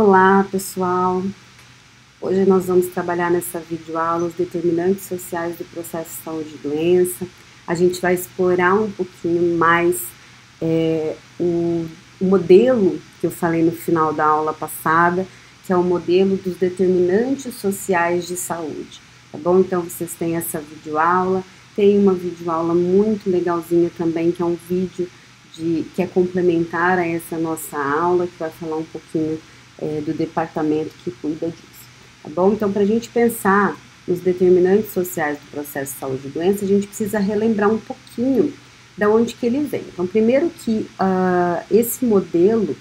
Olá, pessoal! Hoje nós vamos trabalhar nessa videoaula os determinantes sociais do processo de saúde e doença. A gente vai explorar um pouquinho mais o modelo que eu falei no final da aula passada, que é o modelo dos determinantes sociais de saúde, tá bom? Então, vocês têm essa videoaula, tem uma videoaula muito legalzinha também, que é um vídeo que é complementar a essa nossa aula, que vai falar um pouquinho do departamento que cuida disso, tá bom? Então, para a gente pensar nos determinantes sociais do processo de saúde e doença, a gente precisa relembrar um pouquinho da onde que ele vem. Então, primeiro que esse modelo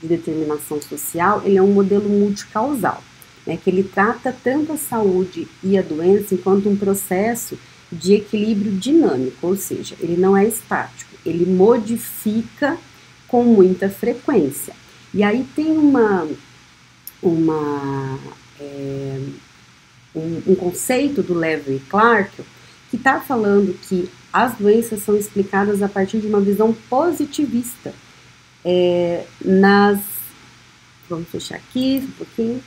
de determinação social, ele é um modelo multicausal, né, que ele trata tanto a saúde e a doença enquanto um processo de equilíbrio dinâmico, ou seja, ele não é estático, ele modifica com muita frequência. E aí tem um conceito do Lewin e Clark que está falando que as doenças são explicadas a partir de uma visão positivista. Vamos fechar aqui um pouquinho.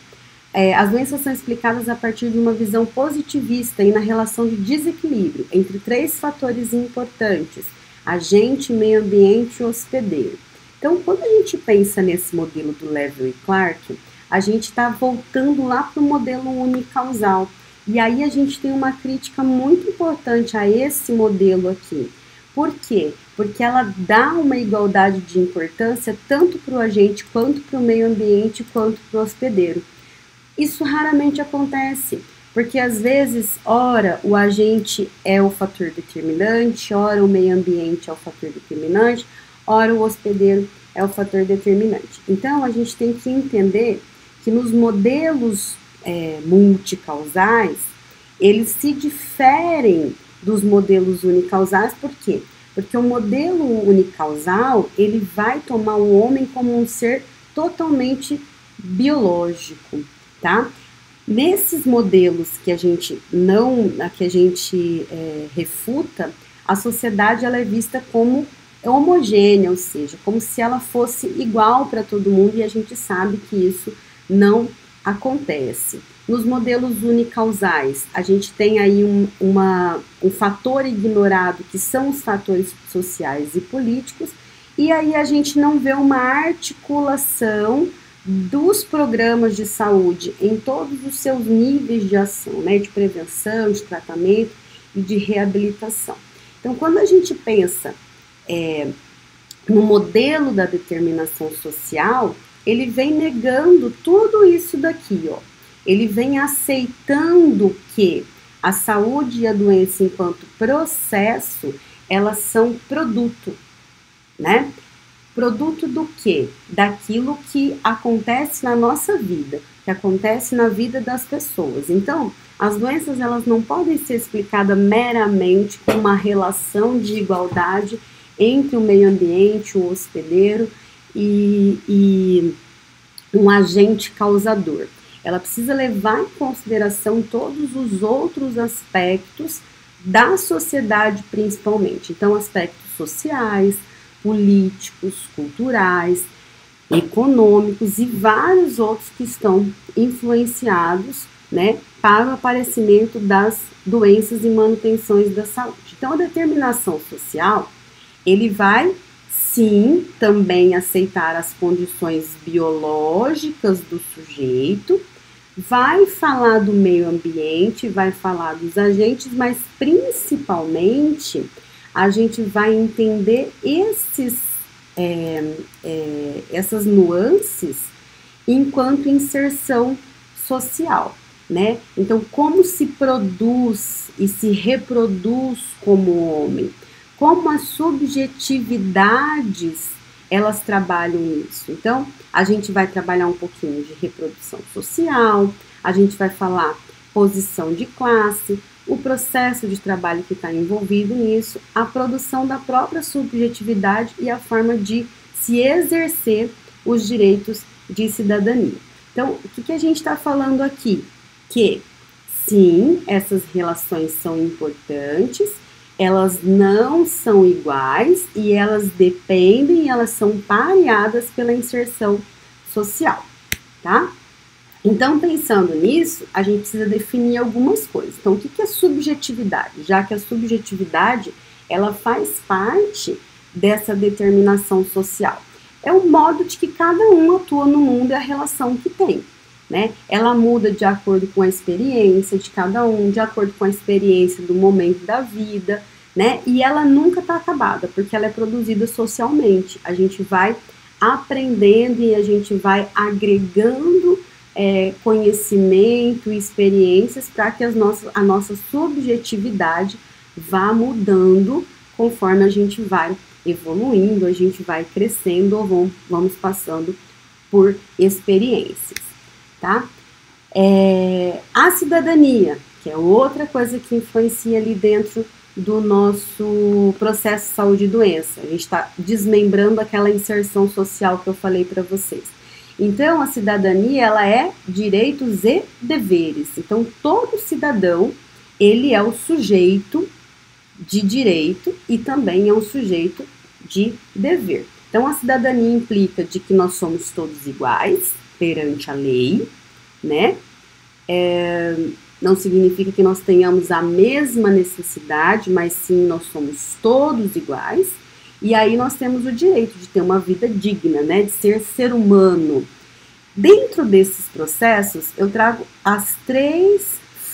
As doenças são explicadas a partir de uma visão positivista e na relação de desequilíbrio entre três fatores importantes: agente, meio ambiente e hospedeiro. Então, quando a gente pensa nesse modelo do Lewin e Clark, a gente está voltando lá para o modelo unicausal. E aí a gente tem uma crítica muito importante a esse modelo aqui. Por quê? Porque ela dá uma igualdade de importância tanto para o agente, quanto para o meio ambiente, quanto para o hospedeiro. Isso raramente acontece, porque às vezes, ora o agente é o fator determinante, ora o meio ambiente é o fator determinante, ora o hospedeiro é o fator determinante. Então, a gente tem que entender que nos modelos multicausais, eles se diferem dos modelos unicausais. Por quê? Porque o modelo unicausal, ele vai tomar o homem como um ser totalmente biológico, tá? Nesses modelos que a gente refuta, a sociedade ela é vista como homogênea, ou seja, como se ela fosse igual para todo mundo, e a gente sabe que isso não acontece. Nos modelos unicausais, a gente tem aí um fator ignorado, que são os fatores sociais e políticos, e aí a gente não vê uma articulação dos programas de saúde em todos os seus níveis de ação, né, de prevenção, de tratamento e de reabilitação. Então, quando a gente pensa no modelo da determinação social, ele vem negando tudo isso daqui, ó. Ele vem aceitando que a saúde e a doença enquanto processo, elas são produto, né? Produto do quê? Daquilo que acontece na nossa vida, que acontece na vida das pessoas. Então, as doenças, elas não podem ser explicadas meramente com uma relação de igualdade entre o meio ambiente, o hospedeiro e um agente causador. Ela precisa levar em consideração todos os outros aspectos da sociedade, principalmente. Então, aspectos sociais, políticos, culturais, econômicos e vários outros que estão influenciados, né, para o aparecimento das doenças e manutenções da saúde. Então, a determinação social, ele vai, sim, também aceitar as condições biológicas do sujeito, vai falar do meio ambiente, vai falar dos agentes, mas principalmente a gente vai entender essas nuances enquanto inserção social, né? Então, como se produz e se reproduz como homem, como as subjetividades, elas trabalham nisso. Então, a gente vai trabalhar um pouquinho de reprodução social, a gente vai falar posição de classe, o processo de trabalho que está envolvido nisso, a produção da própria subjetividade e a forma de se exercer os direitos de cidadania. Então, o que a gente está falando aqui? Que, sim, essas relações são importantes, elas não são iguais e elas dependem, elas são pareadas pela inserção social. tá? Então, pensando nisso, a gente precisa definir algumas coisas. Então, o que é subjetividade? Já que a subjetividade, ela faz parte dessa determinação social. É o modo de que cada um atua no mundo e a relação que tem, né? Ela muda de acordo com a experiência de cada um, de acordo com a experiência do momento da vida, né? E ela nunca está acabada, porque ela é produzida socialmente. A gente vai aprendendo e a gente vai agregando conhecimento e experiências para que a nossa subjetividade vá mudando conforme a gente vai evoluindo, a gente vai crescendo ou vamos passando por experiências, tá? A cidadania, que é outra coisa que influencia ali dentro do nosso processo saúde e doença. A gente está desmembrando aquela inserção social que eu falei para vocês. Então, a cidadania, ela é direitos e deveres. Então, todo cidadão, ele é o sujeito de direito e também é um sujeito de dever. Então, a cidadania implica de que nós somos todos iguais perante a lei, né? Não significa que nós tenhamos a mesma necessidade, mas sim nós somos todos iguais. E aí nós temos o direito de ter uma vida digna, né? De ser humano. Dentro desses processos, eu trago as 3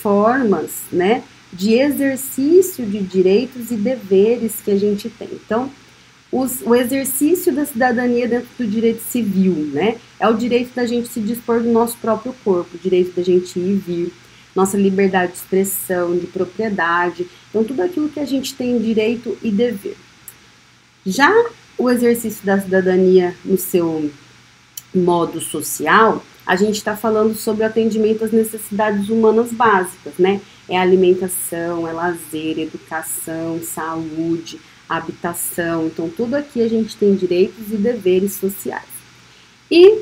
formas, né? De exercício de direitos e deveres que a gente tem. Então, o exercício da cidadania dentro do direito civil, né? É o direito da gente se dispor do nosso próprio corpo, o direito da gente ir e vir, nossa liberdade de expressão, de propriedade, então tudo aquilo que a gente tem direito e dever. Já o exercício da cidadania no seu modo social, a gente está falando sobre o atendimento às necessidades humanas básicas, né? É alimentação, é lazer, educação, saúde, habitação, então tudo aqui a gente tem direitos e deveres sociais. E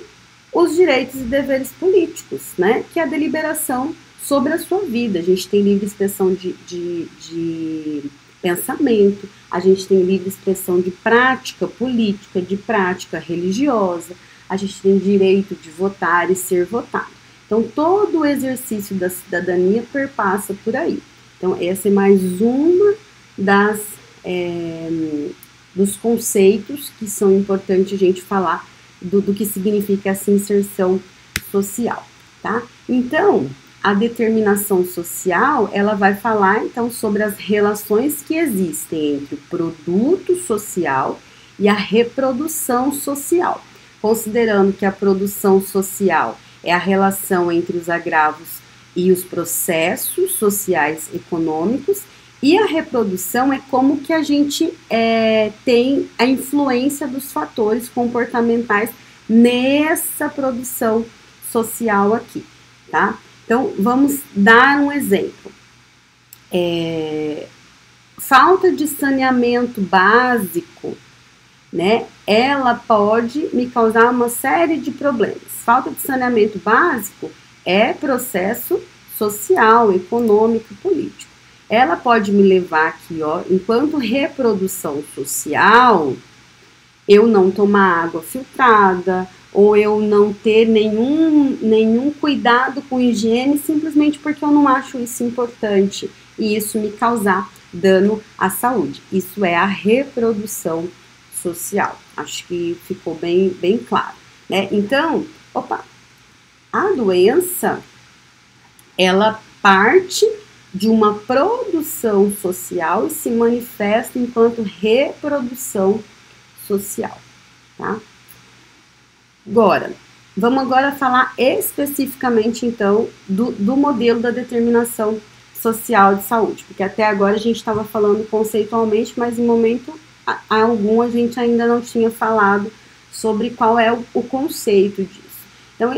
os direitos e deveres políticos, né? Que é a deliberação sobre a sua vida. A gente tem livre expressão de pensamento, a gente tem livre expressão de prática política, de prática religiosa, a gente tem direito de votar e ser votado. Então, todo o exercício da cidadania perpassa por aí. Então, essa é mais uma dos conceitos que são importantes a gente falar do que significa essa inserção social, tá? Então, a determinação social, ela vai falar, então, sobre as relações que existem entre o produto social e a reprodução social, considerando que a produção social é a relação entre os agravos e os processos sociais econômicos, e a reprodução é como que a gente tem a influência dos fatores comportamentais nessa produção social aqui, tá? Então, vamos dar um exemplo. Falta de saneamento básico, né? Ela pode me causar uma série de problemas. Falta de saneamento básico é processo social, econômico, político. Ela pode me levar aqui, ó, enquanto reprodução social, eu não tomar água filtrada, ou eu não ter nenhum cuidado com higiene, simplesmente porque eu não acho isso importante, e isso me causar dano à saúde. Isso é a reprodução social. Acho que ficou bem claro, né? Então, a doença, ela parte de uma produção social e se manifesta enquanto reprodução social, tá? Vamos agora falar especificamente, então, do modelo da determinação social de saúde, porque até agora a gente estava falando conceitualmente, mas em momento algum a gente ainda não tinha falado sobre qual é o conceito disso. Então,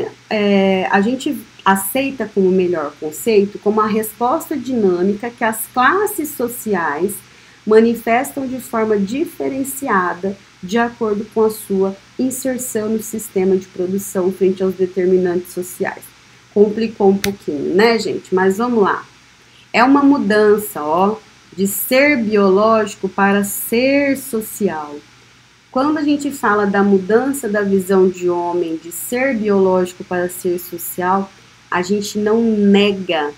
a gente aceita como melhor conceito como a resposta dinâmica que as classes sociais manifestam de forma diferenciada de acordo com a sua inserção no sistema de produção frente aos determinantes sociais. Complicou um pouquinho, né, gente? Mas vamos lá. É uma mudança, ó, de ser biológico para ser social. Quando a gente fala da mudança da visão de homem, de ser biológico para ser social, a gente não nega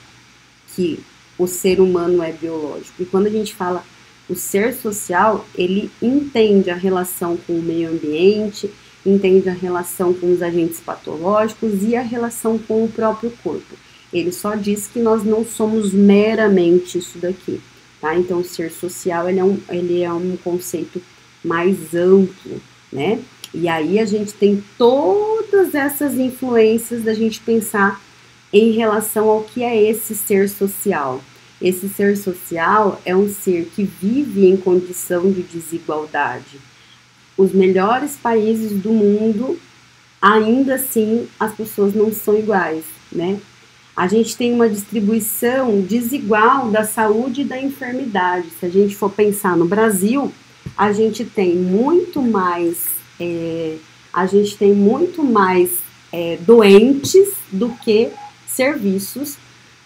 que o ser humano é biológico. E quando a gente fala o ser social, ele entende a relação com o meio ambiente, entende a relação com os agentes patológicos e a relação com o próprio corpo. Ele só diz que nós não somos meramente isso daqui, tá? Então, o ser social, ele é um conceito mais amplo, né? E aí a gente tem todas essas influências da gente pensar em relação ao que é esse ser social. Esse ser social é um ser que vive em condição de desigualdade. Os melhores países do mundo, ainda assim, as pessoas não são iguais, né? A gente tem uma distribuição desigual da saúde e da enfermidade. Se a gente for pensar no Brasil, a gente tem muito mais, doentes do que serviços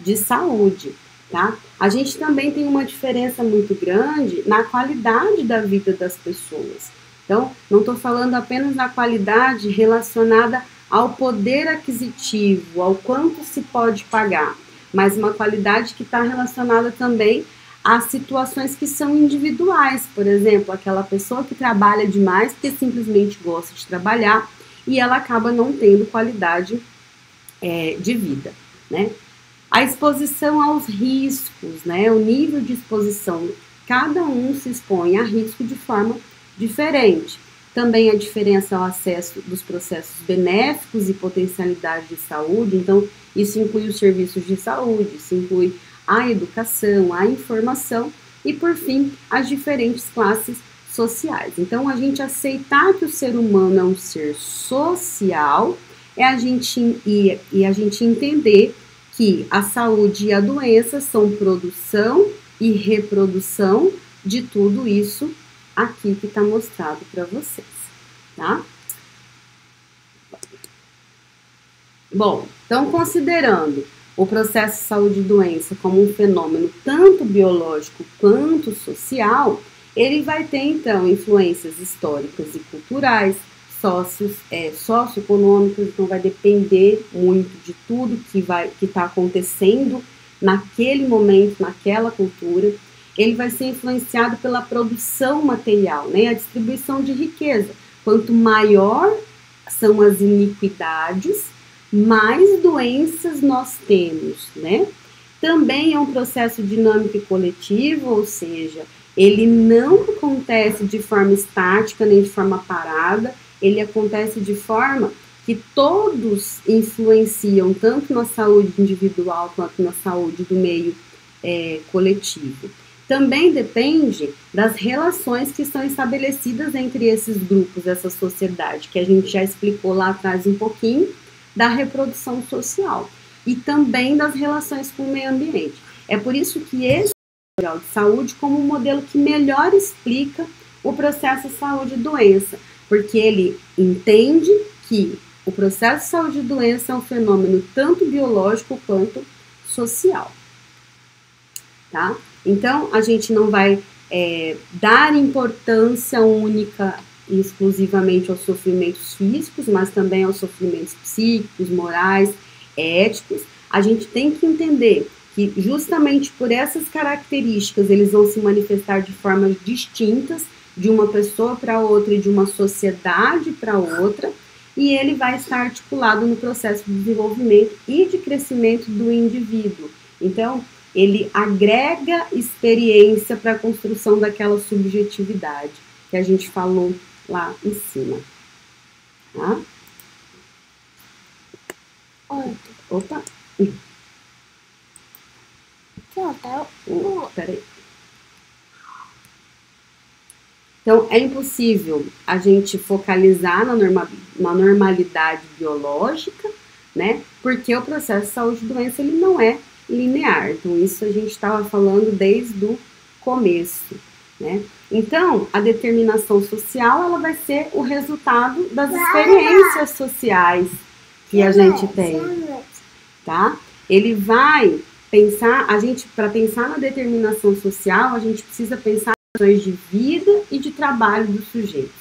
de saúde, tá? A gente também tem uma diferença muito grande na qualidade da vida das pessoas. Então, não estou falando apenas da qualidade relacionada ao poder aquisitivo, ao quanto se pode pagar, mas uma qualidade que está relacionada também a situações que são individuais. Por exemplo, aquela pessoa que trabalha demais porque simplesmente gosta de trabalhar e ela acaba não tendo qualidade de vida, né? A exposição aos riscos, né? O nível de exposição, cada um se expõe a risco de forma diferente. Também a diferença ao acesso dos processos benéficos e potencialidade de saúde. Então, isso inclui os serviços de saúde, isso inclui a educação, a informação e, por fim, as diferentes classes sociais. Então, a gente aceitar que o ser humano é um ser social a gente entender que a saúde e a doença são produção e reprodução de tudo isso aqui que está mostrado para vocês, tá? Bom, então considerando o processo saúde e doença como um fenômeno tanto biológico quanto social, ele vai ter então influências históricas e culturais, socioeconômicas, então vai depender muito de tudo que está acontecendo naquele momento, naquela cultura. Ele vai ser influenciado pela produção material, né? A distribuição de riqueza. Quanto maior são as iniquidades, mais doenças nós temos, né? Também é um processo dinâmico e coletivo, ou seja, ele não acontece de forma estática nem de forma parada, ele acontece de forma que todos influenciam tanto na saúde individual quanto na saúde do meio coletivo. Também depende das relações que estão estabelecidas entre esses grupos, essa sociedade, que a gente já explicou lá atrás um pouquinho, da reprodução social e também das relações com o meio ambiente. É por isso que esse modelo de saúde como um modelo que melhor explica o processo saúde e doença, porque ele entende que o processo de saúde e doença é um fenômeno tanto biológico quanto social, tá? Então, a gente não vai dar importância única e exclusivamente aos sofrimentos físicos, mas também aos sofrimentos psíquicos, morais, éticos. A gente tem que entender que justamente por essas características eles vão se manifestar de formas distintas de uma pessoa para outra e de uma sociedade para outra, e ele vai estar articulado no processo de desenvolvimento e de crescimento do indivíduo. Então, ele agrega experiência para a construção daquela subjetividade que a gente falou lá em cima. Tá? Opa! Peraí. Então, é impossível a gente focalizar na normalidade biológica, né? Porque o processo de saúde e doença, ele não é linear. Então, isso a gente estava falando desde o começo, né? Então, a determinação social, ela vai ser o resultado das experiências sociais que a gente tem, tá? Ele vai pensar, para pensar na determinação social, a gente precisa pensar em ações de vida e de trabalho do sujeito.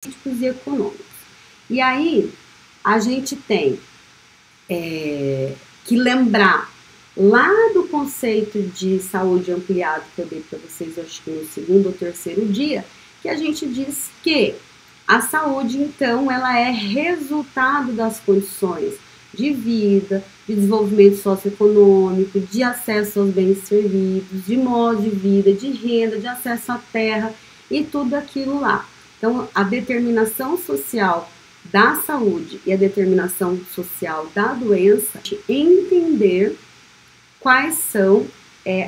políticos e econômicos. E aí, a gente tem que lembrar lá do conceito de saúde ampliado que eu dei para vocês, acho que no segundo ou terceiro dia, que a gente diz que a saúde, então, ela é resultado das condições de vida, de desenvolvimento socioeconômico, de acesso aos bens servidos, de modo de vida, de renda, de acesso à terra e tudo aquilo lá. Então, a determinação social da saúde e a determinação social da doença, entender quais são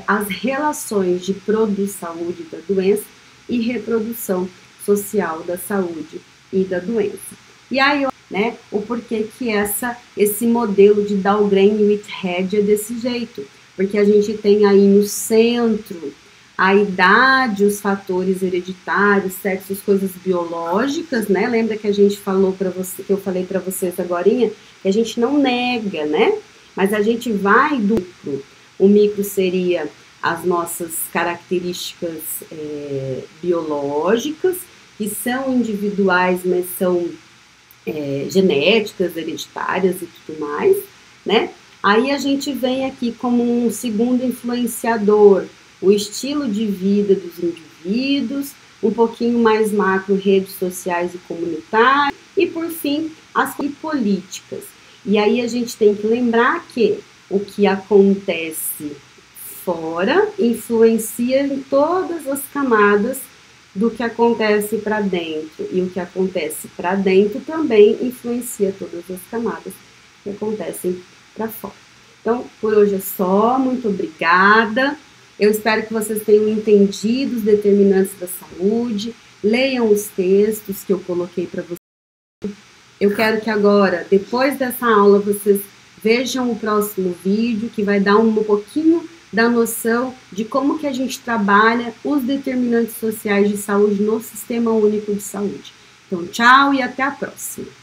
as relações de produção-saúde da doença e reprodução social da saúde e da doença. E aí, né, o porquê que esse modelo de Dahlgren e Whitehead é desse jeito, porque a gente tem aí no centro a idade, os fatores hereditários, sexo, as coisas biológicas, né? Lembra que a gente falou para você, que eu falei para vocês agorinha, que a gente não nega, né? Mas a gente vai do micro. O micro seria as nossas características biológicas, que são individuais, mas são genéticas, hereditárias e tudo mais, né? Aí a gente vem aqui como um segundo influenciador, o estilo de vida dos indivíduos, um pouquinho mais macro, redes sociais e comunitárias, e por fim, as políticas. E aí a gente tem que lembrar que o que acontece fora influencia em todas as camadas do que acontece para dentro, e o que acontece para dentro também influencia todas as camadas que acontecem para fora. Então, por hoje é só, muito obrigada. Eu espero que vocês tenham entendido os determinantes da saúde, leiam os textos que eu coloquei para vocês. Eu quero que agora, depois dessa aula, vocês vejam o próximo vídeo, que vai dar um pouquinho da noção de como que a gente trabalha os determinantes sociais de saúde no Sistema Único de Saúde. Então, tchau e até a próxima!